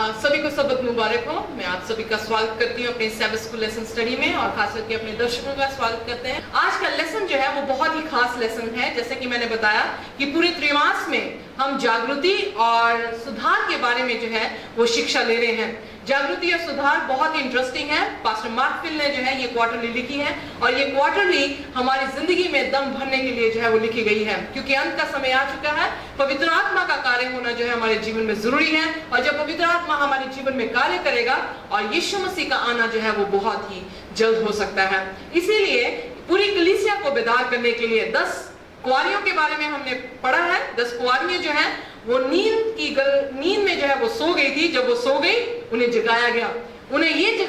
सभी को सबक मुबारक हो। मैं आप सभी का स्वागत करती हूँ अपने सबक स्कूल लेसन स्टडी में, और खास करके अपने दर्शकों का स्वागत करते हैं। आज का लेसन जो है वो बहुत ही खास लेसन है। जैसे कि मैंने बताया कि पूरे त्रैमास में हम जागृति और सुधार के बारे में जो है वो शिक्षा ले रहे हैं। जागृति और सुधार बहुत ही इंटरेस्टिंग है। पास्टर मार्कफिल ने जो है ये क्वार्टरली लिखी है, और ये क्वार्टरली हमारी जिंदगी में दम भरने के लिए जो है वो लिखी गई है, क्योंकि अंत का समय आ चुका है। पवित्र आत्मा का कार्य होना जो है हमारे जीवन में जरूरी है, और जब पवित्र आत्मा हमारे जीवन में कार्य करेगा और यीशु मसीह का आना जो है वो बहुत ही जल्द हो सकता है। इसीलिए पूरी कलीसिया को बेदार करने के लिए 10 कुंवारियों के बारे में हमने पढ़ा है। 10 कुंवारियां जो है वो नींद में जो है वो सो गई थी। जब वो सो गई उन्हें जगाया गया। उन्हें ये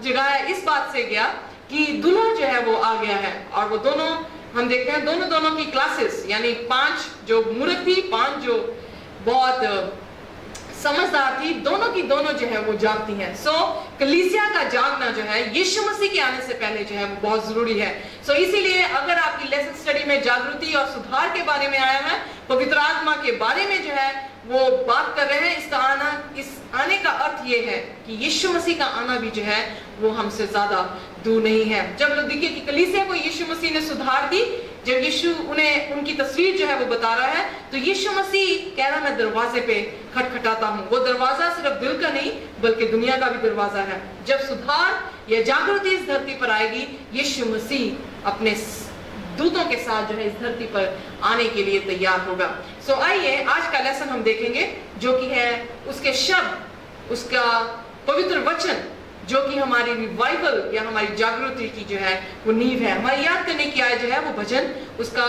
जगाया इस बात से गया कि दूल्हा जो है वो आ गया है। और वो दोनों हम देखते हैं दोनों की क्लासेस, यानी 5 जो मूर्ख थी, 5 जो बहुत समझदार थी, दोनों की दोनों जो है वो जागती हैं। सो कलीसिया का जागना जो है यीशु मसीह के आने से पहले जो है वो बहुत जरूरी है। सो इसीलिए अगर आपकी लेसन स्टडी में जागृति और सुधार के बारे में आया है, पवित्र आत्मा के बारे में जो है वो बात कर रहे हैं, इस आने का अर्थ ये है कि यीशु मसीह का आना भी जो है वो हमसे ज्यादा दूर नहीं है। जब लौदीकिया की कलीसिया को यीशु मसीह ने सुधार दी, जब यीशु उन्हें उनकी तस्वीर जो है वो बता रहा है, तो यीशु मसीह कह रहा मैं दरवाजे पे खटखटाता हूँ। वो दरवाजा सिर्फ दिल का नहीं बल्कि दुनिया का भी दरवाजा है। जब सुधार या जागृति इस धरती पर आएगी, यीशु मसीह अपने दूतों के साथ जो है इस धरती पर आने के लिए तैयार होगा। सो आइए आज का लेसन हम देखेंगे, जो कि है उसके शब्द, उसका पवित्र वचन, जो कि हमारी रिवाइवल या हमारी जागृति की जो है वो नींव है। हमारी याद करने की आय जो है वो भजन उसका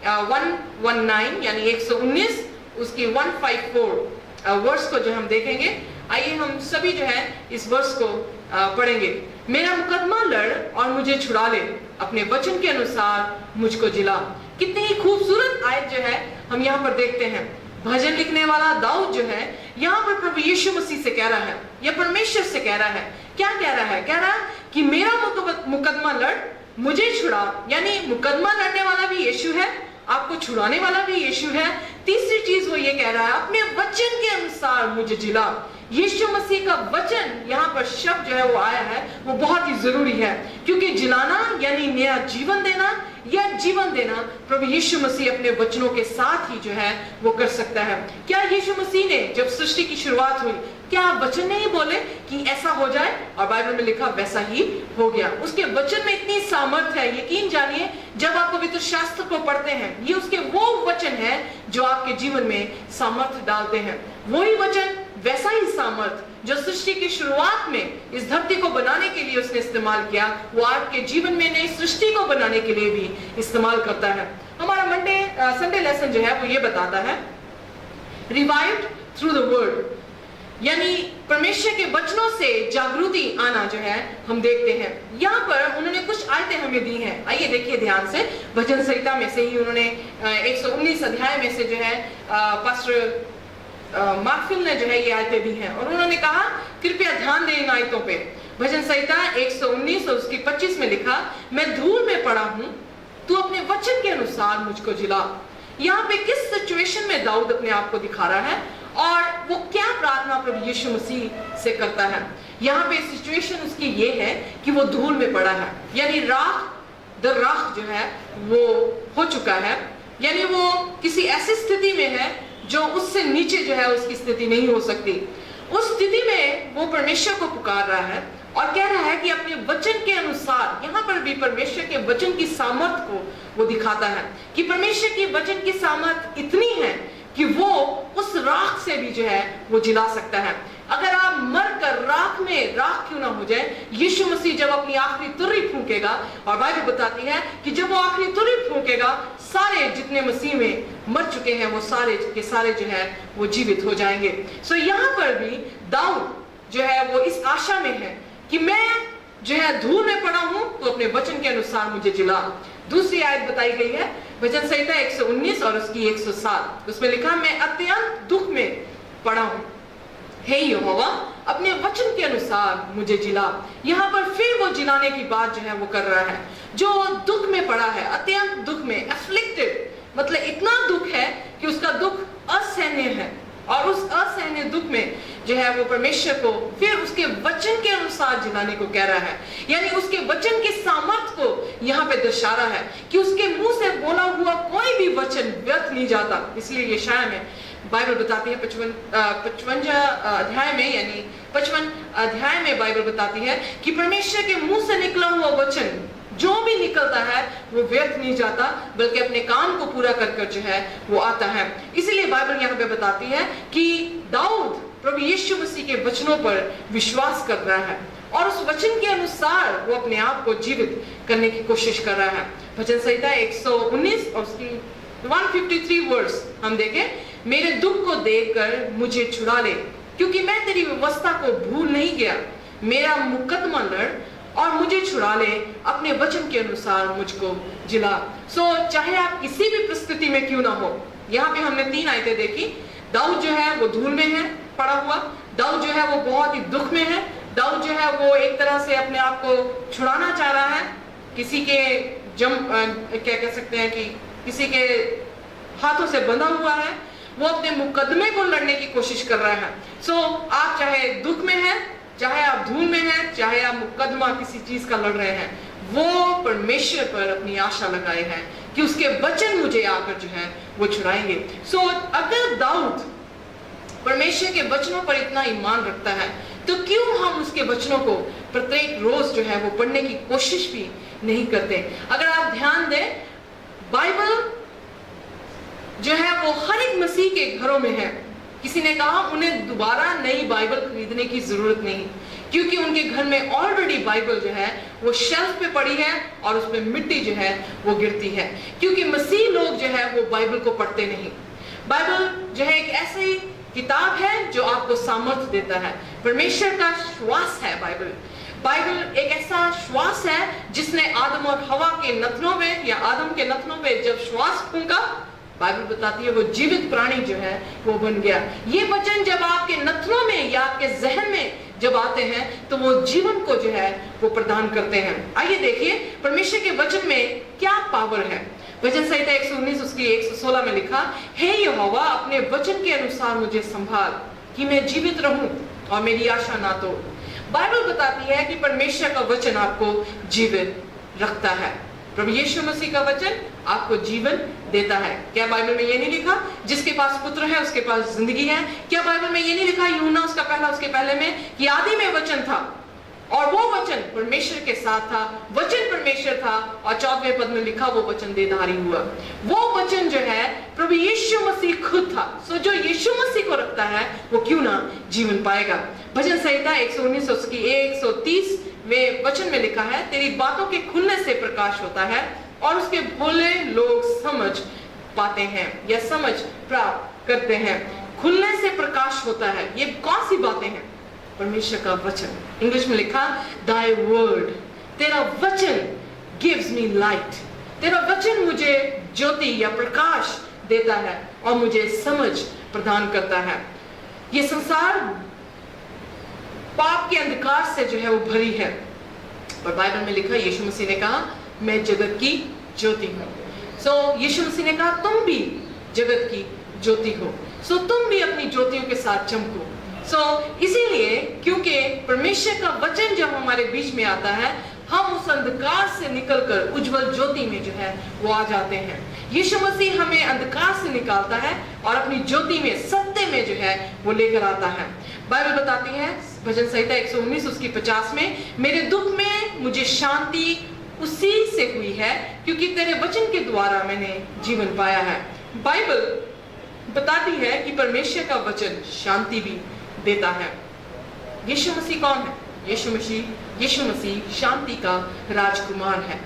119 यानी 119 उसकी 154 वर्ष को जो हम देखेंगे। आइए हम सभी जो है इस वर्ष को पढ़ेंगे। मेरा मुकदमा लड़ और मुझे छुड़ा ले, अपने वचन के अनुसार मुझको जिला। कितनी ही खूबसूरत आयत जो है हम यहाँ पर देखते हैं। भजन लिखने वाला दाऊद जो है यहाँ पर प्रभु यीशु मसीह से कह रहा है, या परमेश्वर से कह रहा है। क्या कह रहा है? कह रहा है कि मेरा मुकदमा लड़, मुझे छुड़ा। यानी मुकदमा लड़ने वाला भी यीशु है, आपको छुड़ाने वाला भी यीशु है। तीसरी चीज वो ये कह रहा है, अपने वचन के अनुसार मुझे जिला। यीशु मसीह का वचन यहाँ पर शब्द जो है वो आया है, वो बहुत ही जरूरी है, क्योंकि जिलाना यानी नया जीवन देना, या जीवन देना प्रभु यीशु मसीह अपने वचनों के साथ ही जो है वो कर सकता है। क्या यीशु मसीह ने जब सृष्टि की शुरुआत हुई, क्या वचन नहीं बोले कि ऐसा हो जाए, और बाइबल में लिखा वैसा ही हो गया? उसके वचन में इतनी सामर्थ्य है, यकीन जानिए जब आप पवित्र शास्त्र को पढ़ते हैं, ये उसके वो वचन है जो आपके जीवन में सामर्थ्य डालते हैं। वही वचन, वैसा ही सामर्थ्य जो सृष्टि की शुरुआत में इस धरती को बनाने के लिए उसने इस्तेमाल किया, वो आपके जीवन में नई सृष्टि को बनाने के लिए भी इस्तेमाल करता है। हमारा संडे लेसन जो है वो ये बताता है रिवाइव्ड थ्रू द वर्ड, यानी परमेश्वर के वचनों से जागृति आना जो है हम देखते हैं। यहाँ पर उन्होंने कुछ आयतें हमें दी हैं। आइए देखिए ध्यान से। भजन संहिता में से ही उन्होंने 119 अध्याय में से जो है पास्टर मार्कफिल ने जो है ये आयतें दी हैं, और उन्होंने कहा कृपया ध्यान दें इन आयतों पे। भजन संहिता 119 और उसकी 25 में लिखा, मैं धूल में पड़ा हूँ, तू अपने वचन के अनुसार मुझको जिला। यहाँ पे किस सिचुएशन में दाऊद अपने आप को दिखा रहा है, और वो क्या प्रार्थना प्रभु यीशु मसीह से करता है? यहाँ पे सिचुएशन उसकी ये है कि वो धूल में पड़ा है, यानी राख जो है वो हो चुका है, यानी वो किसी ऐसी स्थिति में है जो उससे नीचे जो है उसकी स्थिति नहीं हो सकती। उस स्थिति में वो परमेश्वर को पुकार रहा है और कह रहा है कि अपने वचन के अनुसार, यहाँ पर भी परमेश्वर के वचन की सामर्थ को वो दिखाता है कि परमेश्वर की वचन की सामर्थ इतनी है कि वो उस राख से भी जो है वो जिला सकता है। अगर आप मर कर राख में राख क्यों ना हो जाए, यीशु मसीह जब अपनी आखिरी तुरही फूंकेगा, और बाइबल बताती है कि जब वो आखिरी तुरही फूंकेगा, सारे जितने मसीह में मर चुके हैं वो सारे के सारे जो है वो जीवित हो जाएंगे। सो यहाँ पर भी दाऊद जो है वो इस आशा में है कि मैं जो है धूल में पड़ा हूं, तो अपने वचन के अनुसार मुझे जिला। दूसरी आयत बताई गई है भजन संहिता 119 और उसकी 107, उसमें लिखा, मैं अत्यंत दुख में पड़ा हूं, हे यहोवा अपने वचन के अनुसार मुझे जिला। यहाँ पर फिर वो जिलाने की बात जो है वो कर रहा है। जो दुख में पड़ा है, अत्यंत दुख में, अफ्लिक्टेड, मतलब इतना दुख है कि उसका दुख असहनीय है, और उस असहनीय दुख में जो है वो परमेश्वर को फिर उसके वचन के अनुसार जिलाने को कह रहा है, यानी उसके वचन के सामर्थ्य को यहाँ पे दर्शा रहा है कि उसके मुंह से बोला हुआ कोई भी वचन व्यर्थ नहीं जाता। इसलिए यशायाह में बाइबल बताती है 55 अध्याय में, यानी 55 अध्याय में बाइबल बताती है कि परमेश्वर के मुंह से निकला हुआ वचन जो भी निकलता है वो व्यर्थ नहीं जाता, बल्कि अपने काम को पूरा कर कर जो है वो आता है। इसीलिए बाइबल यहाँ पे बताती है कि दाऊद प्रभु यीशु मसीह के वचनों पर विश्वास कर रहा है और उस वचन के अनुसार वो अपने आप को जीवित करने की कोशिश कर रहा है। भजन संहिता 119 और उसकी 153 वर्स हम देखें, मेरे दुख को देखकर मुझे छुड़ा ले, क्योंकि मैं तेरी व्यवस्था को भूल नहीं गया। मेरा मुकदमा लड़ और मुझे छुड़ा ले, अपने वचन के अनुसार मुझको जिला। चाहे आप किसी भी परिस्थिति में क्यों ना हो, यहाँ पे हमने 3 आयतें देखी। दाऊद जो है वो धूल में है पड़ा हुआ, दाऊद जो है वो बहुत ही दुख में है, दाऊद जो है वो एक तरह से अपने आप को छुड़ाना चाह रहा है, किसी के क्या कह सकते हैं कि किसी के हाथों से बंधा हुआ है, वो अपने मुकदमे को लड़ने की कोशिश कर रहा है। आप चाहे दुख में है, चाहे आप धूल में हैं, चाहे आप मुकदमा किसी चीज का लड़ रहे हैं, वो परमेश्वर पर अपनी आशा लगाए हैं कि उसके वचन मुझे आकर जो है वो छुड़ाएंगे। अगर दाऊद परमेश्वर के वचनों पर इतना ईमान रखता है, तो क्यों हम उसके वचनों को प्रत्येक रोज जो है वो पढ़ने की कोशिश भी नहीं करते? अगर आप ध्यान दें, बाइबल जो है वो हर एक मसीह के घरों में है। किसी ने कहा उन्हें दोबारा नई बाइबल खरीदने की जरूरत नहीं, क्योंकि उनके घर में ऑलरेडी बाइबल जो है वो शेल्फ पे पड़ी है और उसमें मिट्टी जो है वो गिरती है, क्योंकि मसीह लोग जो है वो बाइबल को पढ़ते नहीं। बाइबल जो है एक ऐसी किताब है जो आपको सामर्थ्य देता है, परमेश्वर का श्वास है बाइबल। बाइबल एक ऐसा श्वास है जिसने आदम और हवा के नथनों में, या आदम के नथनों में जब श्वास फूंका, बाइबल बताती है वो जीवित प्राणी जो है वो बन गया। ये वचन जब आपके नथनों में या आपके जहन में जब आते हैं तो वो जीवन को जो है वो प्रदान करते हैं। आइए देखिए परमेश्वर के वचन में क्या पावर है। भजन संहिता 119 उसकी 116 में लिखा, हे यहोवा अपने वचन के अनुसार मुझे संभाल कि मैं जीवित रहूं और मेरी आशा ना तोड़। बाइबल बताती है कि परमेश्वर का वचन आपको जीवित रखता है। प्रभु यीशु मसीह का वचन आपको जीवन देता है। क्या बाइबल में ये नहीं लिखा जिसके पास पुत्र है उसके पास जिंदगी है? क्या बाइबल में ये नहीं लिखा यूहन्ना उसका पहला उसके पहले में कि आदि में वचन था और वो वचन परमेश्वर के साथ था, वचन परमेश्वर था, और 4वें पद में लिखा वो वचन देहधारी हुआ। वो वचन जो है प्रभु यीशु मसीह खुद था। जो यीशु मसीह को रखता है वो क्यों ना जीवन पाएगा। भजन संहिता 119 उसकी 130 वे वचन में लिखा है, तेरी बातों के खुलने से प्रकाश होता है और उसके भोले लोग समझ पाते हैं या समझ प्राप्त करते हैं। खुलने से प्रकाश होता है, ये कौन सी बातें हैं? परमेश्वर का वचन। इंग्लिश में लिखा Thy word, तेरा वचन gives me light, तेरा वचन मुझे ज्योति या प्रकाश देता है और मुझे समझ प्रदान करता है। ये संसार पाप के अंधकार से जो है वो भरी है, और बाइबल में लिखा यीशु मसीह ने कहा मैं जगत की ज्योति हूँ। यीशु मसीह ने कहा तुम भी जगत की ज्योति हो, तुम भी अपनी ज्योतियों के साथ चमको। इसीलिए क्योंकि परमेश्वर का वचन जब हमारे बीच में आता है, हम उस अंधकार से निकलकर उज्जवल ज्योति में जो है वो आ जाते हैं। यीशु मसीह हमें अंधकार से निकालता है और अपनी ज्योति में, सत्य में जो है वो लेकर आता है। बाइबल बताती है भजन संहिता 119 उसकी 50 में, मेरे दुख में मुझे शांति उसी से हुई है क्योंकि तेरे वचन के द्वारा मैंने जीवन पाया है। बाइबल बताती है कि परमेश्वर का वचन शांति भी देता है। यीशु मसीह कौन है? यीशु मसीह शांति का राजकुमार है।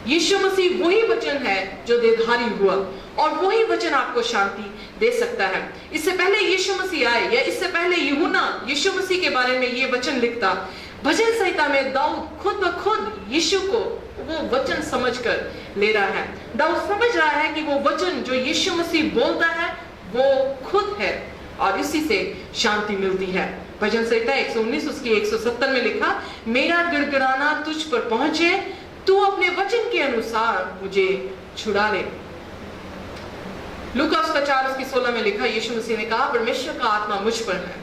यीशु मसीह वही वचन है जो देहधारी हुआ, और वही वचन आपको शांति दे सकता है। इससे पहले यीशु मसीह आए, या इससे पहले यूहन्ना यीशु मसीह के बारे में ये वचन लिखता, भजन संहिता में दाऊद खुद ब खुद यीशु को वो वचन समझकर ले रहा है। दाऊद समझ रहा है कि वो वचन जो यीशु मसीह बोलता है वो खुद है और इसी से शांति मिलती है। भजन संहिता 119 उसकी 170 में लिखा, मेरा गिड़गिड़ाना तुझ पर पहुंचे, तू अपने वचन के अनुसार मुझे छुड़ा ले। लूका उसका 4 उसकी 16 में लिखा, यीशु मसीह ने कहा परमेश्वर का आत्मा मुझ पर है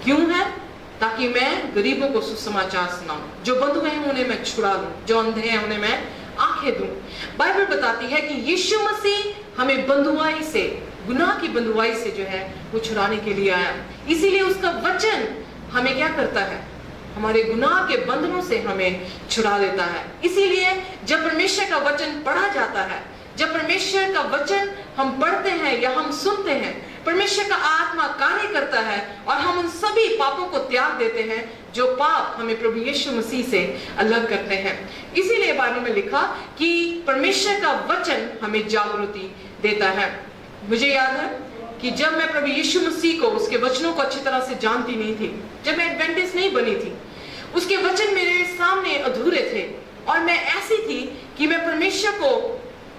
क्यों है? ताकि मैं गरीबों को सुसमाचार सुनाऊं, जो बंधु हैं उन्हें मैं छुड़ा दूं, जो अंधे हैं उन्हें मैं आंखें दूं। बाइबल बताती है कि यीशु मसीह हमें बंधुआई से, गुनाह की बंधुआई से जो है वो छुड़ाने के लिए आया। इसीलिए उसका वचन हमें क्या करता है? हमारे गुनाह के बंधनों से हमें छुड़ा देता है। इसीलिए जब परमेश्वर का वचन पढ़ा जाता है, जब परमेश्वर का वचन हम पढ़ते हैं या हम सुनते हैं, परमेश्वर का आत्मा कार्य करता है और हम उन सभी पापों को त्याग देते हैं जो पाप हमें प्रभु यीशु मसीह से अलग करते हैं। इसीलिए बाइबल में लिखा कि परमेश्वर का वचन हमें जागृति देता है। मुझे याद है कि जब मैं प्रभु यीशु मसीह को, उसके वचनों को अच्छी तरह से जानती नहीं थी, जब मैं एडवेंटिस्ट नहीं बनी थी, उसके वचन मेरे सामने अधूरे थे और मैं ऐसी थी कि मैं परमेश्वर को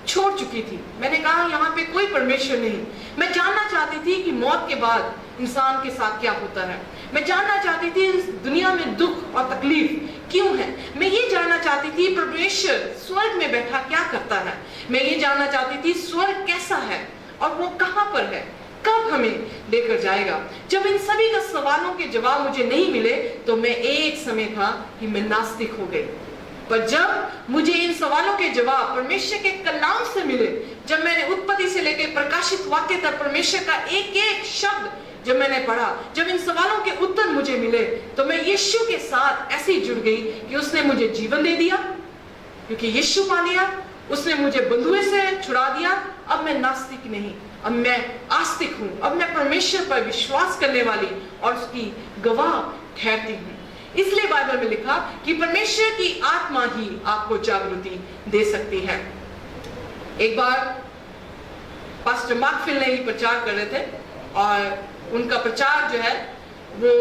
छोड़ चुकी थी। मैंने कहा यहाँ पे कोई परमेश्वर नहीं। मैं जानना चाहती थी कि मौत के बाद इंसान के साथ क्या होता है। मैं जानना चाहती थी इस दुनिया में दुख और तकलीफ क्यों है। मैं ये जानना चाहती थी परमेश्वर स्वर्ग में बैठा क्या करता है। मैं ये जानना चाहती थी स्वर्ग कैसा है और वो कहाँ पर है, कब हमें लेकर जाएगा। जब इन सभी का सवालों के जवाब मुझे नहीं मिले तो मैं एक समय था कि मैं नास्तिक हो गई। पर जब मुझे इन सवालों के जवाब परमेश्वर के कलाम से मिले, जब मैंने उत्पत्ति से लेकर प्रकाशित वाक्य तक परमेश्वर का एक एक शब्द जब मैंने पढ़ा, जब इन सवालों के उत्तर मुझे मिले, तो मैं यीशु के साथ ऐसी जुड़ गई कि उसने मुझे जीवन दे दिया, क्योंकि यीशु पा लिया, उसने मुझे बंधुए से छुड़ा दिया। अब मैं नास्तिक नहीं, अब मैं आस्तिक हूँ। अब मैं परमेश्वर पर विश्वास करने वाली और उसकी गवाह ठहरती हूँ। इसलिए बाइबल में लिखा कि परमेश्वर की आत्मा ही आपको जागृति दे सकती है। एक बार पास्टर मार्कफिल ने ही प्रचार कर रहे थे और उनका प्रचार जो है वो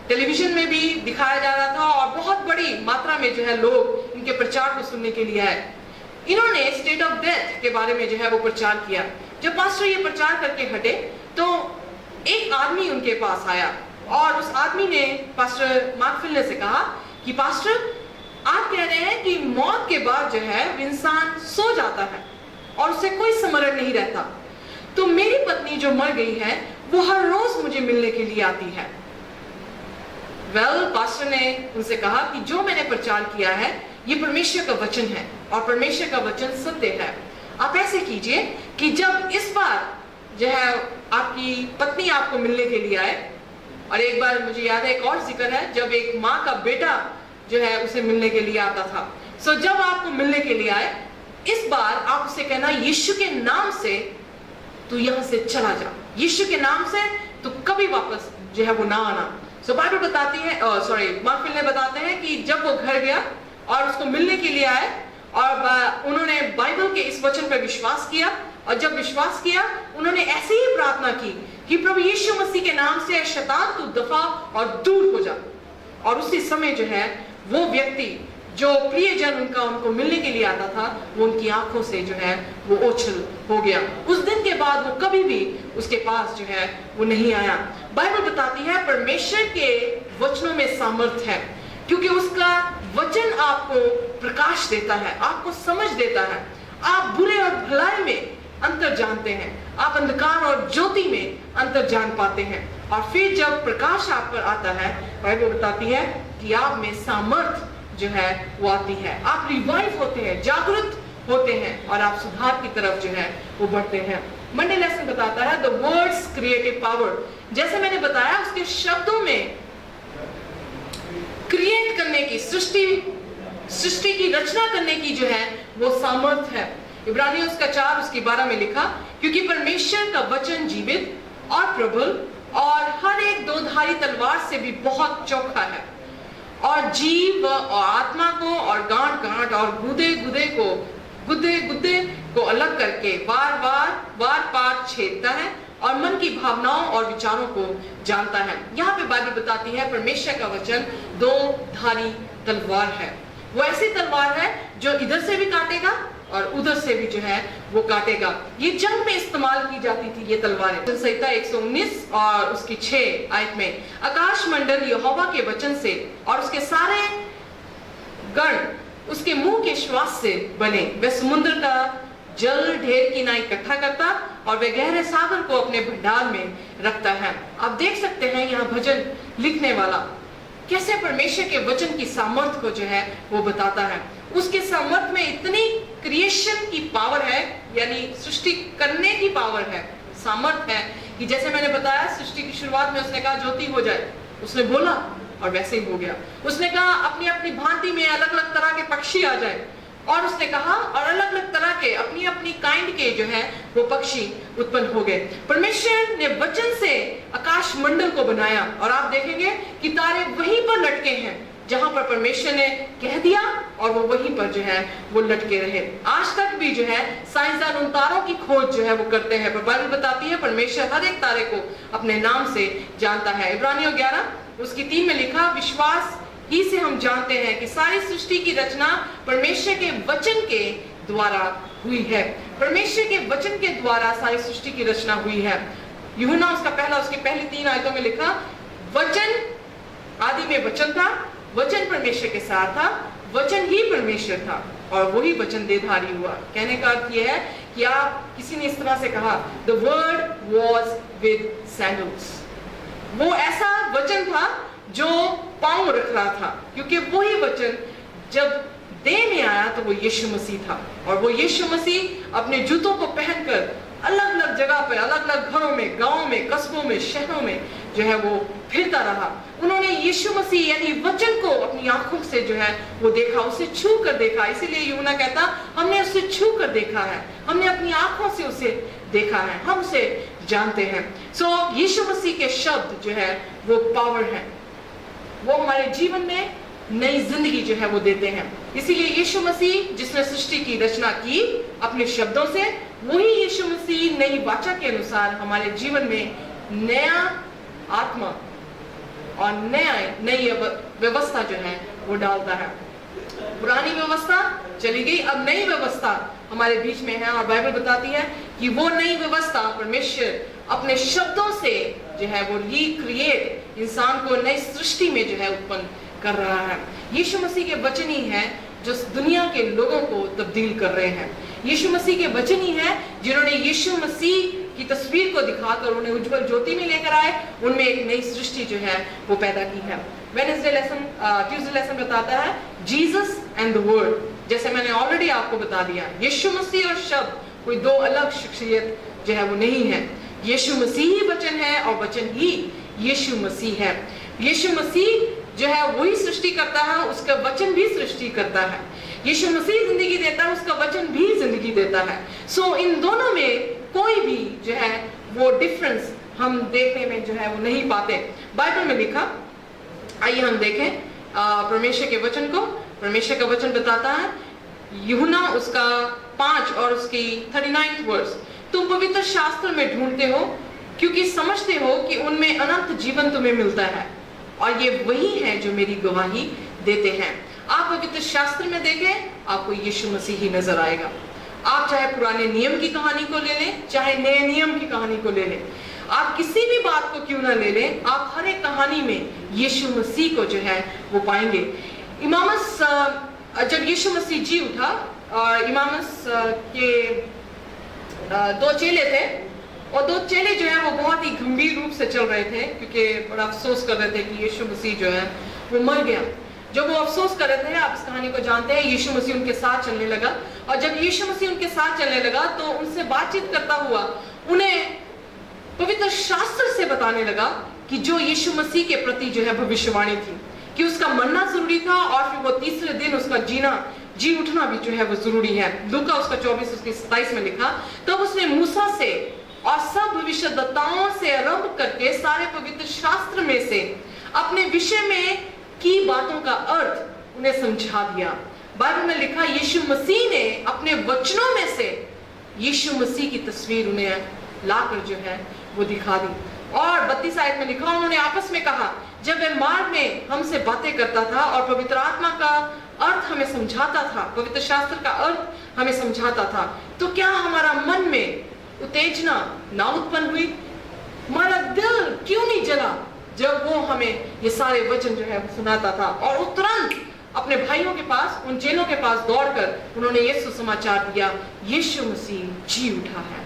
टेलीविजन में भी दिखाया जा रहा था और बहुत बड़ी मात्रा में जो है लोग इनके प्रचार को सुनने के लिए आए। इन्होंने स्टेट ऑफ डेथ के बारे में जो है वो प्रचार किया। जब पास्टर ये प्रचार करके हटे तो एक आदमी उनके पास आया और उस आदमी ने पास्टर मार्कफिल से कहा कि पास्टर, आप कह रहे हैं कि मौत के बाद जो है इंसान सो जाता है और उसे कोई स्मरण नहीं रहता, तो मेरी पत्नी जो मर गई है वो हर रोज मुझे मिलने के लिए आती है। पास्टर ने उनसे कहा कि जो मैंने प्रचार किया है ये परमेश्वर का वचन है और परमेश्वर का वचन सत्य है। आप ऐसे कीजिए कि जब इस बार जो है आपकी पत्नी आपको मिलने के लिए आए, और एक बार मुझे याद है एक और जिक्र है जब एक माँ का बेटा जो है उसे मिलने के लिए आता था। जब आपको मिलने के लिए आए, इस बार आप उसे कहना यीशु के नाम से तू यहाँ से चला जा, यीशु के नाम से तू कभी वापस जो है वो ना आना। बाइबल बताती है, मार्कफिल ने बताते हैं कि जब वो घर गया और उसको मिलने के लिए आए और उन्होंने बाइबल के इस वचन पर विश्वास किया, और जब विश्वास किया उन्होंने ऐसी ही प्रार्थना की कि प्रभु यीशु मसीह के नाम से शैतान तू दफा और दूर हो जा। और उसी समय जो है वो व्यक्ति जो प्रियजन उनको मिलने के लिए आता था वो उनकी आंखों से जो है वो ओझल हो गया। उस दिन के बाद वो कभी भी उसके पास जो है वो नहीं आया। बाइबल बताती है परमेश्वर के वचनों में सामर्थ्य है, क्योंकि उसका वचन आपको प्रकाश देता है, आपको समझ देता है। आप बुरे और भलाई में अंतर जानते हैं, आप अंधकार और ज्योति में अंतर जान पाते हैं। और फिर जब प्रकाश आप पर आता है, बाइबल बताती है कि आप में सामर्थ जो है वो आती है, आप रिवाइव होते हैं, जागृत होते हैं और आप सुधार की तरफ जो है वो बढ़ते हैं। मंडे लेसन बताता है द वर्ड्स क्रिएटिव पावर। जैसे मैंने बताया उसके शब्दों में क्रिएट करने की, सृष्टि की रचना करने की जो है वो सामर्थ है। इब्रानियों उसका 4 उसकी 12 में लिखा, क्योंकि परमेश्वर का वचन जीवित और प्रबल और हर एक दोधारी तलवार से भी बहुत चोखा है और जीव और आत्मा को और गांठ और गुदे को अलग करके वार पार छेदता है और मन की भावनाओं और विचारों को जानता है। यहाँ पे बाइबल बताती है परमेश्वर का वचन 2 धारी तलवार है। वो ऐसी तलवार है जो इधर से भी काटेगा और उधर से भी जो है वो काटेगा। ये जंग में इस्तेमाल की जाती थी ये तलवारें। संहिता 119 और उसकी 6 आयत में, आकाश मंडल यहोवा के वचन से और उसके सारे गण उसके मुंह के श्वास से बने। वे समुद्र का जल ढेर की ना इकट्ठा करता और वे गहरे सागर को अपने भंडार में रखता है। आप देख सकते हैं यहाँ भजन लिखने वाला कैसे परमेश्वर के वचन की सामर्थ्य को जो है वो बताता है। उसके सामर्थ्य में इतनी क्रिएशन की पावर है, यानी सृष्टि करने की पावर है, सामर्थ्य है कि जैसे मैंने बताया सृष्टि की शुरुआत में उसने कहा ज्योति हो जाए, उसने बोला और वैसे ही हो गया। उसने कहा अपनी अपनी भांति में अलग अलग तरह के पक्षी आ जाए, और उसने कहा और अलग अलग तरह के अपनी अपनी काइंड के जो है वो पक्षी उत्पन्न हो गए। परमेश्वर ने वचन से आकाश मंडल को बनाया और आप देखेंगे कि तारे वहीं पर लटके हैं जहां पर परमेश्वर ने कह दिया और वो वहीं पर जो है वो लटके रहे। आज तक भी जो है साइंसदान उन तारों की खोज जो है वो करते हैं, पर बाइबल बताती है परमेश्वर हर एक तारे को अपने नाम से जानता है। इब्रानियों 11 उसकी 3 में लिखा, विश्वास ही से हम जानते हैं कि सारी सृष्टि की रचना परमेश्वर के वचन के द्वारा हुई है। परमेश्वर के वचन के द्वारा सारी सृष्टि की रचना हुई है। यूहन्ना उसकी पहली 3 आयतों में लिखा, वचन आदि में वचन था, वचन परमेश्वर के साथ था, वचन ही परमेश्वर था और वही वचन देहधारी हुआ। कहने का अर्थ यह है कि आप किसी ने इस तरह से कहा, the word was with sandals. वो ऐसा वचन था जो पांव रख रहा था, क्योंकि वही वचन जब देह में आया तो वो यीशु मसीह था, और वो यीशु मसीह अपने जूतों को पहनकर अलग अलग जगह पे, अलग अलग घरों में, गांवों में, कस्बों में, शहरों में जो है वो फिरता रहा। उन्होंने यीशु मसीह यानी वचन को अपनी आंखों से जो है वो देखा, उसे छू कर देखा। इसीलिए यूहन्ना कहता, हमने उसे छू कर देखा है, हमने अपनी आंखों से उसे देखा है, हम उसे जानते हैं। सो यीशु मसीह के शब्द जो है वो पावर है, वो हमारे जीवन में नई जिंदगी जो है वो देते हैं। इसीलिए यीशु मसीह जिसने सृष्टि की रचना की अपने शब्दों से, वही यीशु मसीह नई वाचा के अनुसार हमारे जीवन में नया आत्मा और नई व्यवस्था जो है वो डालता है। पुरानी व्यवस्था चली गई, अब नई व्यवस्था हमारे बीच में है, और बाइबल बताती है कि वो नई व्यवस्था परमेश्वर अपने शब्दों से जो है वो रिक्रिएट इंसान को नई सृष्टि में जो है उत्पन्न कर रहा है। यीशु मसीह के वचन ही है जो दुनिया के लोगों को तब्दील कर रहे हैं। यीशु मसीह के वचन ही है जिन्होंने यीशु मसीह की तस्वीर को दिखाकर उन्हें उज्जवल ज्योति में लेकर आए, उनमें एक नई सृष्टि जो है वो पैदा की है। वेडनेसडे लेसन, ट्यूसडे लेसन बताता है जीसस एंड द वर्ड। जैसे मैंने ऑलरेडी आपको बता दिया, यीशु मसीह और शब्द कोई दो अलग शख्सियत जो है वो नहीं है। यीशु मसीह ही वचन है और वचन ही यीशु मसीह है। यीशु मसीह जो है वही सृष्टि करता है, उसका वचन भी सृष्टि करता है। यीशु मसीह जिंदगी देता है, उसका वचन भी जिंदगी देता है। सो इन दोनों में कोई भी जो है वो डिफरेंस हम देखने में जो है वो नहीं पाते। बाइबल में लिखा, आइए हम देखें परमेश्वर के वचन को। परमेश्वर का वचन बताता है, यूहन्ना उसका 5 और उसकी 39 वर्स, तुम पवित्र शास्त्र में ढूंढते हो क्योंकि समझते हो कि उनमें अनंत जीवन तुम्हें मिलता है, और ये वही है जो मेरी गवाही देते हैं। आप पवित्र शास्त्र में देखें, आपको यीशु मसीह ही नजर आएगा। आप चाहे पुराने नियम की कहानी को ले लें, चाहे नए नियम की कहानी को ले लें, आप किसी भी बात को क्यों ना ले लें, आप हर एक कहानी में यीशु मसीह को जो है वो पाएंगे। इमामस, जब यीशु मसीह जी उठा और इमामस के 2 चेले थे, और 2 चेले जो है वो बहुत ही गंभीर रूप से चल रहे थे, क्योंकि बड़ा अफसोस कर रहे थे कि यीशु मसीह जो है वो मर गया। जब वो अफसोस कर रहे थे, आप इस कहानी को जानते हैं, यीशु मसीह उनके साथ चलने लगा, और जब यीशु मसीह उनके साथ चलने लगा तो उनसे बातचीत करता हुआ उन्हें पवित्र शास्त्र से बताने लगा कि जो यीशु मसीह के प्रति जो है भविष्यवाणी थी कि उसका मरना जरूरी था, और फिर वो तीसरे दिन उसका जी उठना भी जो है वो जरूरी है। लूका उसका 24 उसकी 27 में लिखा, तब उसने मूसा से और सब भविष्यद्वक्ताओं से आरंभ करके सारे पवित्र शास्त्र में से अपने विषय में की बातों का अर्थ उन्हें समझा दिया। बाइबल में लिखा, यीशु मसीह ने अपने वचनों में से यीशु मसीह की तस्वीर उन्हें लाकर जो है वो दिखा दी। और 32 आयत में लिखा, उन्होंने आपस में कहा, जब वह मार्ग में हमसे बातें करता था और पवित्र आत्मा का अर्थ हमें समझाता था, पवित्र शास्त्र का अर्थ हमें समझाता था, तो क्या हमारा मन में उत्तेजना ना उत्पन्न हुई? हमारा दिल क्यों नहीं जला जब वो हमें ये सारे वचन जो है सुनाता था? और तुरंत अपने भाइयों के पास, उन चेलों के पास दौड़कर उन्होंने ये सुसमाचार दिया, यीशु मसीह जी उठा है।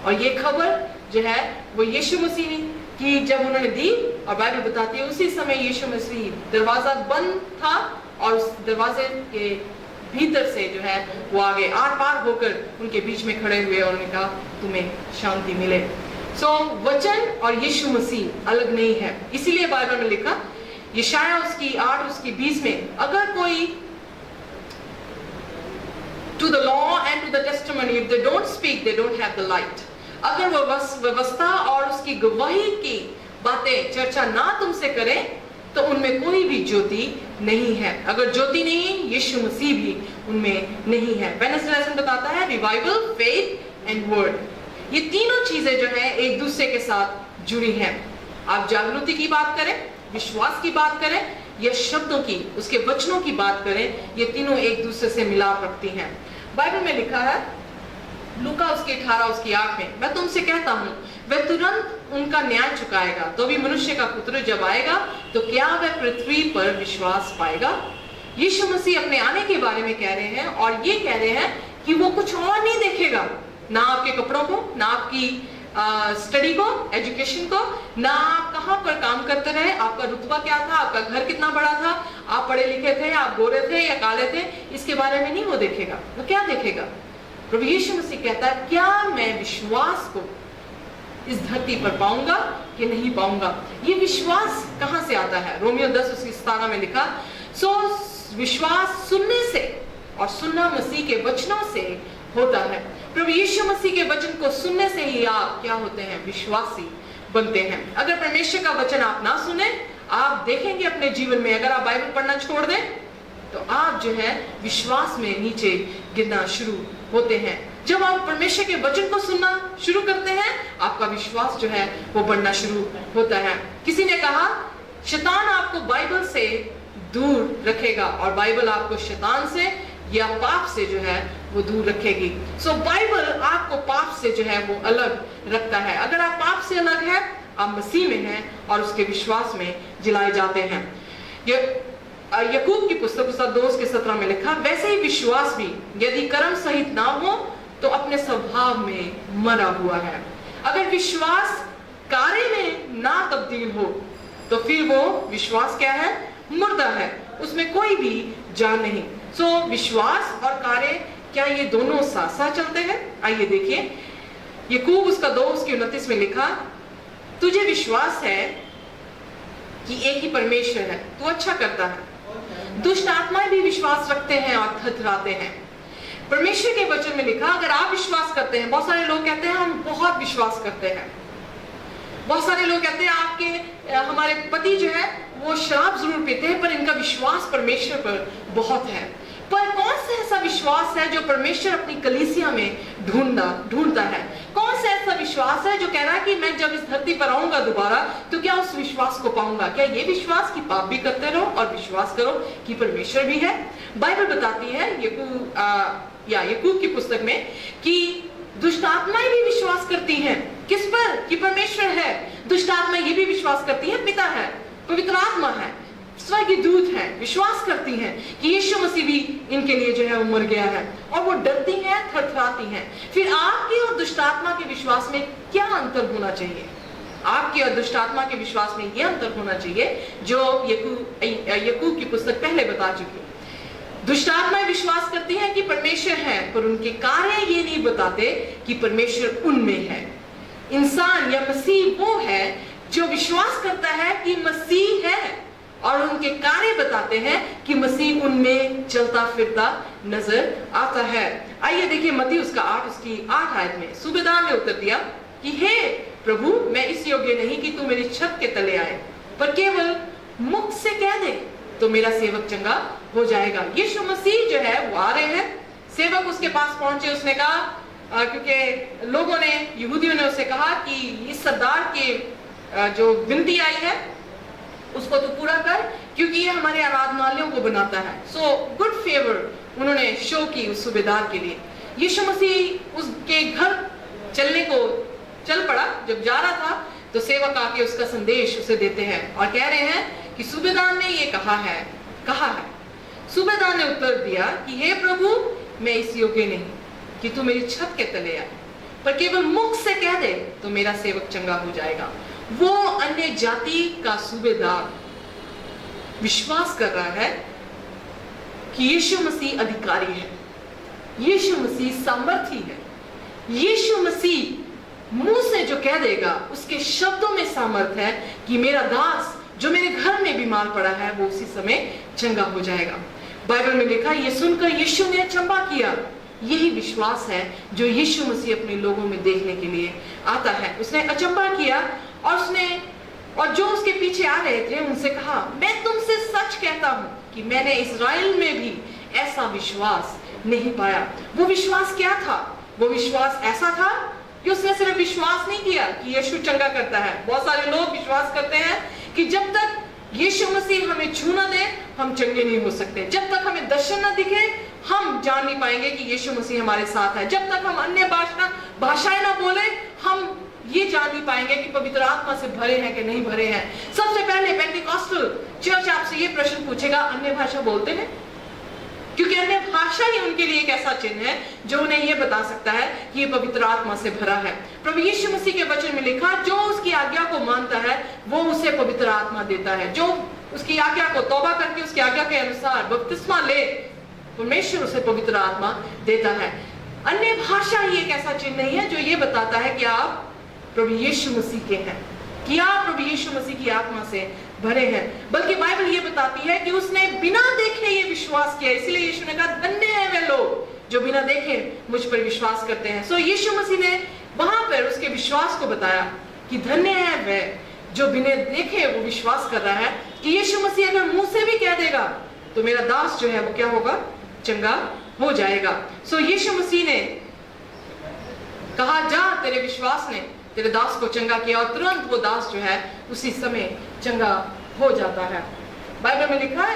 और ये खबर जो है वो यीशु मसीह की जब उन्होंने दी, और बाइबल बताती है उसी समय यीशु मसीह, दरवाजा बंद था और उस दरवाजे के भीतर से जो है वो आगे आर पार होकर उनके बीच में खड़े हुए और उन्होंने कहा तुम्हें शांति मिले। सो वचन और यीशु मसीह अलग नहीं है। इसीलिए बाइबल में लिखा, यशाया उसकी 8 उसकी 20 में, अगर कोई to the law and to the testimony if they don't speak they don't have the light, अगर वो व्यवस्था और उसकी गवाही की बातें चर्चा ना तुमसे करे तो उनमें कोई भी ज्योति नहीं है। अगर ज्योति नहीं, यीशु मसीह भी उनमें नहीं है। वेडनेसडे लेसन बताता है रिवाइवल, फेथ एंड वर्ड, ये तीनों चीजें जो है एक दूसरे के साथ जुड़ी हैं। आप जागृति की बात करें, विश्वास की बात करें या शब्दों की, उसके वचनों की बात करें, ये तीनों एक दूसरे से मिलाप रखती हैं। बाइबल में लिखा है लूका उसकी 18 उसकी 8 में, मैं तुमसे कहता हूँ वह तुरंत उनका न्याय चुकाएगा, तो भी मनुष्य का पुत्र जब आएगा तो क्या वह पृथ्वी पर विश्वास पाएगा। यीशु मसीह अपने आने के बारे में कह रहे हैं और ये कह रहे हैं कि वो कुछ और नहीं देखेगा, ना आपके कपड़ों को, ना आपकी स्टडी को, एजुकेशन को, ना आप कहाँ पर काम करते रहे, आपका रुतबा क्या था, आपका घर कितना बड़ा था, आप पढ़े लिखे थे, आप गोरे थे या काले थे, इसके बारे में नहीं वो देखेगा। वो क्या देखेगा? प्रभु यीशु मसीह कहता है क्या मैं विश्वास को इस धरती पर पाऊंगा कि नहीं पाऊंगा। ये विश्वास कहां से आता है? रोमियो 10 उसकी 17 में लिखा, सो विश्वास सुनने से और सुनना मसीह के वचनों से होता है। प्रभु यीशु मसीह के वचन को सुनने से ही आप क्या होते हैं? विश्वासी बनते हैं। अगर परमेश्वर का वचन आप ना सुने, आप देखेंगे अपने जीवन में, अगर आप बाइबल पढ़ना छोड़ दें तो आप जो है विश्वास में नीचे गिरना शुरू होते हैं। जब आप परमेश्वर के वचन को सुनना शुरू करते हैं, आपका विश्वास जो है वो बढ़ना शुरू होता है। किसी ने कहा शैतान आपको बाइबल से दूर रखेगा और बाइबल आपको शैतान से या पाप से जो है वो दूर रखेगी। सो बाइबल आपको पाप से जो है वो अलग रखता है। अगर आप पाप से अलग है, आप मसीह में हैं और उसके विश्वास में जिलाए जाते हैं। यकूब की पुस्तक 2 के 17 में लिखा, वैसे ही विश्वास भी यदि कर्म सहित ना हो तो अपने स्वभाव में मरा हुआ है। अगर विश्वास कार्य में ना तब्दील हो तो फिर वो विश्वास क्या है? मुर्दा है, उसमें कोई भी जान नहीं। सो विश्वास और कार्य क्या ये दोनों साथ साथ चलते हैं? आइए देखिए, यकूब उसका 2 उसकी 29 में लिखा, तुझे विश्वास है कि एक ही परमेश्वर है, तू अच्छा करता है। दुष्ट आत्माएं भी विश्वास रखते हैं और थरथराते हैं। परमेश्वर के वचन में लिखा, अगर आप विश्वास करते हैं, बहुत सारे लोग कहते हैं हम बहुत विश्वास करते हैं, बहुत सारे लोग कहते हैं आपके हमारे पति जो है वो शराब जरूर पीते हैं पर इनका विश्वास परमेश्वर पर बहुत है। पर कौन सा ऐसा विश्वास है जो परमेश्वर अपनी कलीसिया में ढूंढता है? कौन सा ऐसा विश्वास है जो कह रहा है कि मैं जब इस धरती पर आऊंगा दोबारा तो क्या उस विश्वास को पाऊंगा? क्या ये विश्वास कि पाप भी करते रहो और विश्वास करो कि परमेश्वर भी है? बाइबल बताती है यकूब की पुस्तक में कि दुष्ट आत्माएं भी विश्वास करती हैं। किस पर? कि परमेश्वर है। दुष्ट आत्माएं ये भी विश्वास करती है पिता है, पवित्र आत्मा है, स्वर्गीय दूत है, विश्वास करती हैं कि यीशु मसीह भी इनके लिए जो है वो मर गया है, और वो डरती हैं, थरथराती हैं। फिर आपके और दुष्ट आत्मा के विश्वास में क्या अंतर होना चाहिए? आपके और दुष्ट आत्मा के विश्वास में यह अंतर होना चाहिए जो यकूब की पुस्तक पहले बता चुकी। दुष्ट आत्माएं विश्वास करती हैं कि परमेश्वर है पर उनके कार्य ये नहीं बताते कि परमेश्वर उनमें है। इंसान या मसीह वो है जो विश्वास करता है कि मसीह है और उनके कार्य बताते हैं कि मसीह उनमें चलता फिरता नजर आता है। आइए देखिए मत्ती उसका 8 उसकी 8 आयत में, सूबेदार ने उत्तर दिया कि हे प्रभु, मैं इस योग्य नहीं कि तू मेरी छत के तले आए, पर केवल मुख से कह दे तो मेरा सेवक चंगा हो जाएगा। यीशु मसीह जो है वो आ रहे हैं, सेवक उसके पास पहुंचे, उसने कहा क्योंकि लोगों ने, यहूदियों ने उससे कहा कि इस सरदार के जो विनती आई है उसको तो पूरा कर क्योंकि ये हमारे आराधनालयों को बनाता है। सो गुड फेवर उन्होंने शो की उस सूबेदार के लिए। यीशु मसीह उसके घर चलने को चल पड़ा, जब जा रहा था तो सेवक आके उसका संदेश उसे देते हैं और कह रहे हैं कि सूबेदार ने ये कहा है। सूबेदार ने उत्तर दिया कि हे प्रभु, मैं इस योग्य नहीं कि तू मेरी छत के तले आए, पर केवल मुख से कह दे तो मेरा सेवक चंगा हो जाएगा। वो अन्य जाति का सूबेदार विश्वास कर रहा है कि यीशु मसीह अधिकारी है, यीशु मसीह सामर्थी है, यीशु मसीह मुंह से जो कह देगा उसके शब्दों में सामर्थ है कि मेरा दास जो मेरे घर में बीमार पड़ा है वो उसी समय चंगा हो जाएगा। बाइबल में लिखा, ये सुनकर यीशु ने अचंभा किया। यही विश्वास है जो यीशु मसीह अपने लोगों में देखने के लिए आता है। उसने अचंभा किया और जो उसके पीछे आ रहे थे उनसे कहा, मैं तुमसे सच कहता हूं कि मैंने इस्राएल में भी ऐसा विश्वास नहीं पाया। वो विश्वास क्या था? वो विश्वास ऐसा था कि उसने सिर्फ विश्वास नहीं किया कि यीशु चंगा करता है। बहुत सारे लोग विश्वास करते हैं कि जब तक यीशु मसीह हमें छू ना दे हम चंगे नहीं हो सकते, जब तक हमें दर्शन ना दिखे हम जान नहीं पाएंगे कि यीशु मसीह हमारे साथ है, जब तक हम अन्य भाषाएं ना बोले हम ये जान नहीं पाएंगे कि पवित्र आत्मा से भरे हैं कि नहीं भरे हैं। सबसे पहले पेंटिकॉस्टल चर्च आपसे ये प्रश्न पूछेगा, अन्य भाषा बोलते हैं? क्योंकि अन्य भाषा ही उनके लिए एक ऐसा चिन्ह है जो उन्हें यह बता सकता है कि ये पवित्र आत्मा से भरा है। प्रभु यीशु मसीह के वचन में लिखा, जो उसकी आज्ञा को मानता है वो उसे पवित्र आत्मा देता है। जो उसकी आज्ञा को तौबा करके उसकी आज्ञा के अनुसार बपतिस्मा ले, परमेश्वर उसे पवित्र आत्मा देता है। अन्य भाषा ही एक ऐसा चिन्ह नहीं है जो ये बताता है कि आप प्रभु यीशु मसीह के हैं, कि आप प्रभु यीशु मसीह की आत्मा से भरे हैं। बल्कि बाइबल ये बताती है कि उसने बिना देखे ये विश्वास किया। इसलिए यीशु ने कहा, धन्य है वे लोग जो बिना देखे मुझ पर विश्वास करते हैं। सो यीशु मसीह ने वहां पर उसके विश्वास को बताया कि धन्य है वे जो बिना देखे वो विश्वास कर रहा है कि यीशु मसीह अगर मुंह से भी कह देगा तो मेरा दास जो है वो क्या होगा? चंगा हो जाएगा। सो यीशु मसीह ने कहा, जा तेरे विश्वास ने तेरे दास को चंगा किया, और तुरंत वो दास जो है उसी समय चंगा हो जाता है। बाइबल में लिखा है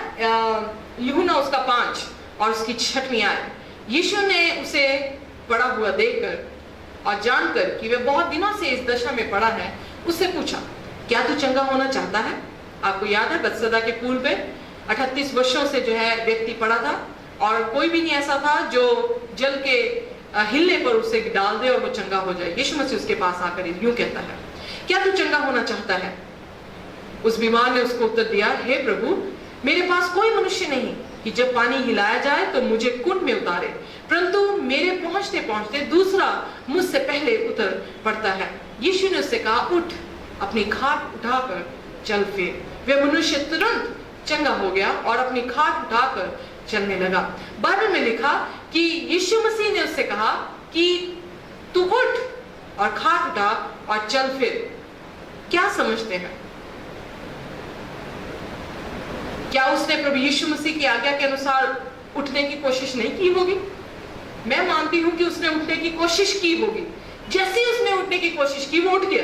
यूहन्ना उसका 5 और उसकी 6वीं आयत, यीशु ने उसे पड़ा हुआ देखकर और जानकर कि वह बहुत दिनों से इस दशा में पड़ा है, उससे पूछा, क्या तू चंगा होना चाहता है? आपको याद है बतसदा के पूल पे 38 वर्षों से जो है व्यक्ति पड़ा था और कोई भी नहीं ऐसा था जो जल के हिलने पर उसे डाल दे और वो चंगा हो जाए। यीशु मसीह उसके पास आकर यूं कहता है, क्या तू चंगा होना चाहता है? उस बीमार ने उसको उत्तर दिया, हे प्रभु, मेरे पास कोई मनुष्य नहीं कि जब पानी हिलाया जाए तो मुझे कुंड में उतारे, परंतु मेरे पहुंचते पहुंचते दूसरा मुझसे पहले उतर पड़ता है। यीशु ने उससे कहा, उठ, अपनी खाट उठाकर चल फिर। वह मनुष्य तुरंत चंगा हो गया और अपनी खाट उठाकर चलने लगा। बाइबल में लिखा कि यीशु मसीह ने उससे कहा कि तू उठ और खाट उठा और चल फिर। क्या समझते हैं? क्या उसने प्रभु यीशु मसीह की आज्ञा के अनुसार उठने की कोशिश नहीं की होगी? मैं मानती हूं कि उसने उठने की कोशिश की होगी। जैसे ही उसने उठने की कोशिश की वो उठ गया,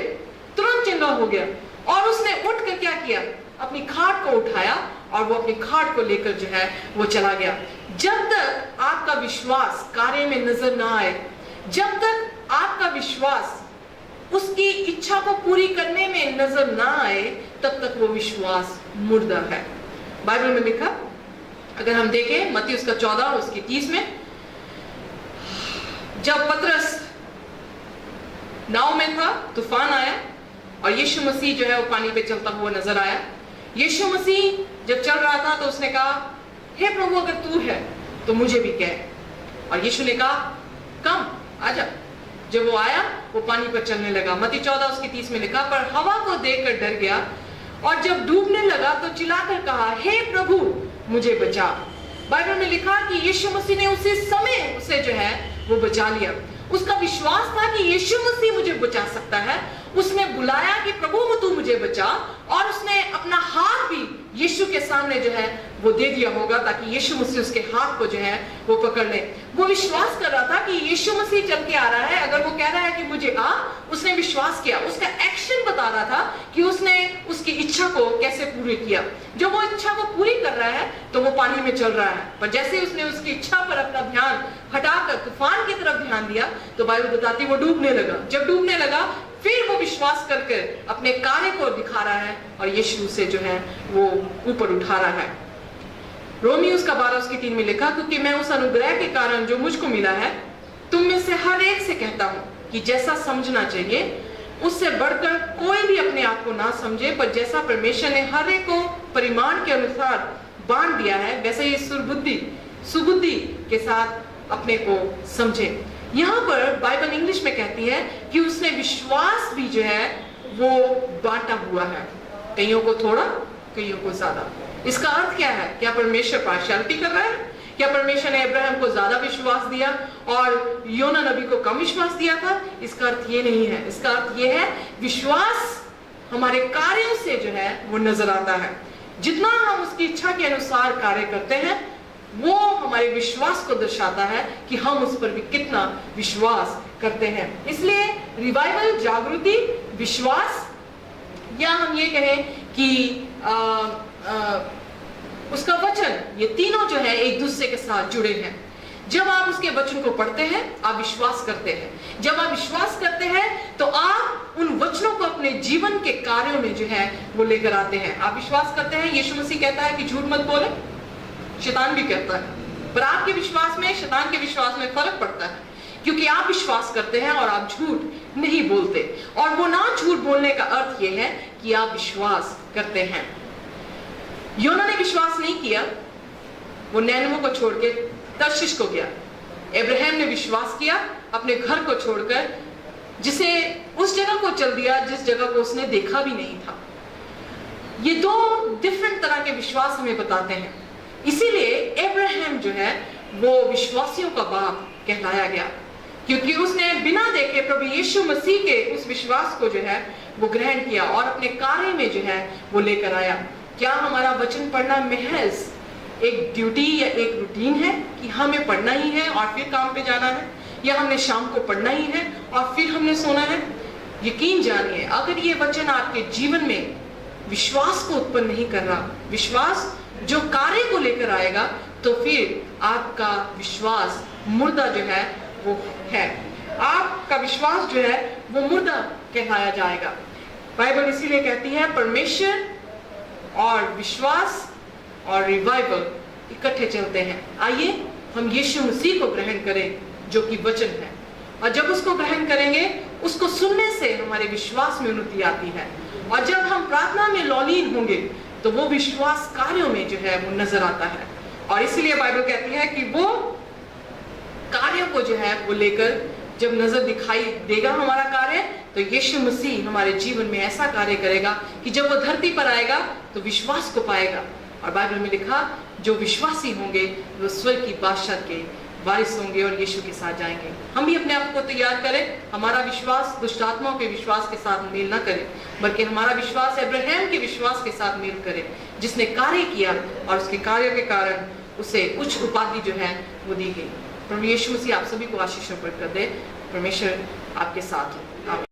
तुरंत चंगा हो गया। और उसने उठकर क्या किया? अपनी खाट को उठाया और वो अपनी खाट को लेकर जो है वो चला गया। जब तक आपका विश्वास कार्य में नजर ना आए, जब तक आपका विश्वास उसकी इच्छा को पूरी करने में नजर ना आए, तब तक वो विश्वास मुर्दा है। बाइबल में लिखा, अगर हम देखें मत्ती उसका 14 और उसकी 30 में, जब पतरस नाव में था, तूफान आया और यीशु मसीह जो है वो पानी पे चलता हुआ नजर आया। यीशु मसीह जब चल रहा था तो उसने कहा, हे प्रभु, अगर तू है तो मुझे भी कह। और यीशु ने कहा, कम आजा। जब वो आया वो पानी पर चलने लगा। मत्ती 14 उसकी 30 में लिखा, पर हवा को देखकर डर गया और जब डूबने लगा तो चिल्लाकर कहा, हे प्रभु, मुझे बचा। बाइबल में लिखा कि यीशु मसीह ने उसी समय उसे जो है वो बचा लिया। उसका विश्वास था कि यीशु मसीह मुझे बचा सकता है। उसने बुलाया कि प्रभु तू मुझे बचा, और उसने अपना हाथ भी यीशु के सामने जो है वो दे दिया होगा ताकि यीशु मसीह उसके हाथ को जो है वो पकड़ ले। वो विश्वास कर रहा था कि यीशु मसीह चल के आ रहा है, अगर वो कह रहा है कि मुझे आ, उसने विश्वास किया। उसका एक्शन बता रहा था कि उसने उसकी इच्छा को कैसे पूरी किया। जब वो इच्छा को पूरी कर रहा है तो वो पानी में चल रहा है, पर जैसे उसने उसकी इच्छा पर अपना ध्यान हटाकर तूफान की तरफ ध्यान दिया तो बाइबल बताती वो डूबने लगा। जब डूबने लगा फिर वो विश्वास करके अपने कार्य को दिखा रहा है और यीशु से जो है वो ऊपर उठा रहा है। रोमियोस का 12 उसकी 3 में लिखा, क्योंकि मैं उस अनुग्रह के कारण जो मुझको मिला है तुम में से हर एक से कहता हूं कि जैसा समझना चाहिए उससे बढ़कर कोई भी अपने आप को ना समझे, पर जैसा परमेश्वर ने हर एक को परिमाण के अनुसार बांट दिया है वैसे ही सुबुद्धि के साथ अपने को समझे। यहाँ पर बाइबल इंग्लिश में कहती है कि उसने विश्वास भी जो है वो बांटा हुआ है, कईयों को थोड़ा कईयों को ज्यादा। इसका अर्थ क्या है? क्या परमेश्वर पार्शियलिटी कर रहा है? क्या परमेश्वर ने अब्राहम को ज्यादा विश्वास दिया और योना नबी को कम विश्वास दिया था? इसका अर्थ ये नहीं है। इसका अर्थ ये है विश्वास हमारे कार्यों से जो है वो नजर आता है। जितना हम उसकी इच्छा के अनुसार कार्य करते हैं वो हमारे विश्वास को दर्शाता है कि हम उस पर भी कितना विश्वास करते हैं। इसलिए रिवाइवल, जागृति, विश्वास, या हम ये कहें कि उसका वचन, ये तीनों जो है एक दूसरे के साथ जुड़े हैं। जब आप उसके वचन को पढ़ते हैं आप विश्वास करते हैं। जब आप विश्वास करते हैं तो आप उन वचनों को अपने जीवन के कार्यों में जो है वो लेकर आते हैं। आप विश्वास करते हैं, यीशु मसीह कहता है कि झूठ मत बोले, शैतान भी कहता है, पर आपके विश्वास में शैतान के विश्वास में फर्क पड़ता है, क्योंकि आप विश्वास करते हैं और आप झूठ नहीं बोलते। और वो ना झूठ बोलने का अर्थ ये है कि आप विश्वास करते हैं। योना ने विश्वास नहीं किया, वो नैनवो को छोड़ के तर्शीश को गया। अब्राहम ने विश्वास किया, अपने घर को छोड़कर जिसे उस जगह को चल दिया जिस जगह को उसने देखा भी नहीं था। ये दो डिफरेंट तरह के विश्वास हमें बताते हैं। इसीलिए अब्राहम जो है वो विश्वासियों का बाप कहलाया गया, क्योंकि उसने बिना देखे प्रभु यीशु मसीह के उस विश्वास को जो है वो ग्रहण किया और अपने कार्य में जो है वो लेकर आया। क्या हमारा वचन पढ़ना महज एक ड्यूटी या एक रूटीन है कि हमें पढ़ना ही है और फिर काम पे जाना है, या हमने शाम को पढ़ना ही है और फिर हमने सोना है? यकीन जानिए, अगर ये वचन आपके जीवन में विश्वास को उत्पन्न नहीं कर रहा, विश्वास जो कार्य को लेकर आएगा, तो फिर आपका विश्वास मुर्दा जो है वो है। आपका विश्वास जो है वो मुर्दा कहलाया जाएगा। बाइबल इसीलिए कहती है परमेश्वर और विश्वास और रिवाइवल इकट्ठे चलते हैं। आइए हम यीशु मसीह को ग्रहण करें जो कि वचन है, और जब उसको ग्रहण करेंगे उसको सुनने से हमारे विश्वास में उन्नति आती है, और जब हम प्रार्थना में लौलीन होंगे तो वो विश्वास कार्यों में जो है वो नजर आता है। और इसलिए बाइबल कहती है कि वो कार्यों को जो है वो लेकर जब नजर दिखाई देगा हमारा कार्य, तो यीशु मसीह हमारे जीवन में ऐसा कार्य करेगा कि जब वो धरती पर आएगा तो विश्वास को पाएगा। और बाइबल में लिखा जो विश्वासी होंगे वो स्वर्ग की बादशाह के वारिस होंगे और यीशु के साथ जाएंगे। हम भी अपने आप को तैयार करें, हमारा विश्वास दुष्ट आत्माओं के विश्वास के साथ मेल ना करे, बल्कि हमारा विश्वास अब्राहम के विश्वास के साथ मेल करे, जिसने कार्य किया और उसके कार्य के कारण उसे उच्च उपाधि जो है वो दी गई। प्रभु यीशु मसीह आप सभी को आशीष प्रदान कर दे। परमेश्वर आपके साथ हो।